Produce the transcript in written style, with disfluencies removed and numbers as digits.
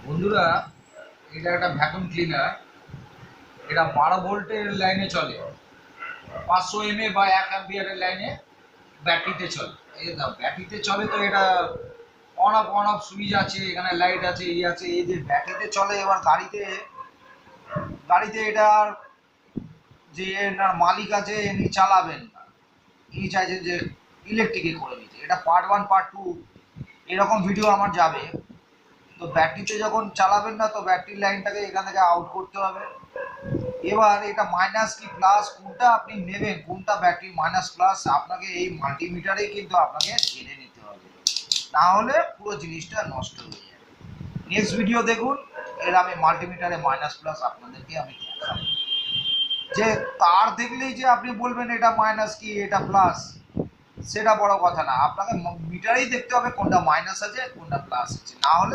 বন্ধুরা, এটা একটা ভ্যাকুয়াম ক্লিনার। এটা 12 ভোল্টের লাইনে চলে, 500 mA বা 1 অ্যাম্পিয়ারের লাইনে ব্যাটারিতে চলে। এই দাও ব্যাটারিতে চলে, তো এটা অন অফ সুইচ আছে, এখানে লাইট আছে, আছে। এই যে ব্যাটারিতে চলে, এবার গাড়িতে গাড়িতে এটার যে এনার মালিক আছে ইনি চালাবেন না, ইনি চাইছেন যে ইলেকট্রিকে করে দিতে। এটা পার্ট 1 পার্ট 2 এরকম ভিডিও আমার যাবে। তো ব্যাটারিতে যখন চালাবেন না, তো ব্যাটারির লাইনটাকে এখান থেকে আউট করতে হবে। এবার এটা মাইনাস কি প্লাস কোনটা আপনি নেবেন, কোনটা ব্যাটারি মাইনাস প্লাস, আপনাকে এই মাল্টিমিটারেই কিন্তু আপনাকে জেনে নিতে হবে, না হলে পুরো জিনিসটা নষ্ট হয়ে যাবে। নেক্সট ভিডিও দেখুন, এর আমি মাল্টিমিটারে মাইনাস প্লাস আপনাদেরকে আমি দেখাবো। যে তার দেখলেই যে আপনি বলবেন এটা মাইনাস কি এটা প্লাস, সেটা বড় কথা না। আপনাকে মিটারেই দেখতে হবে কোনটা মাইনাস আছে কোনটা প্লাস আছে, না হলে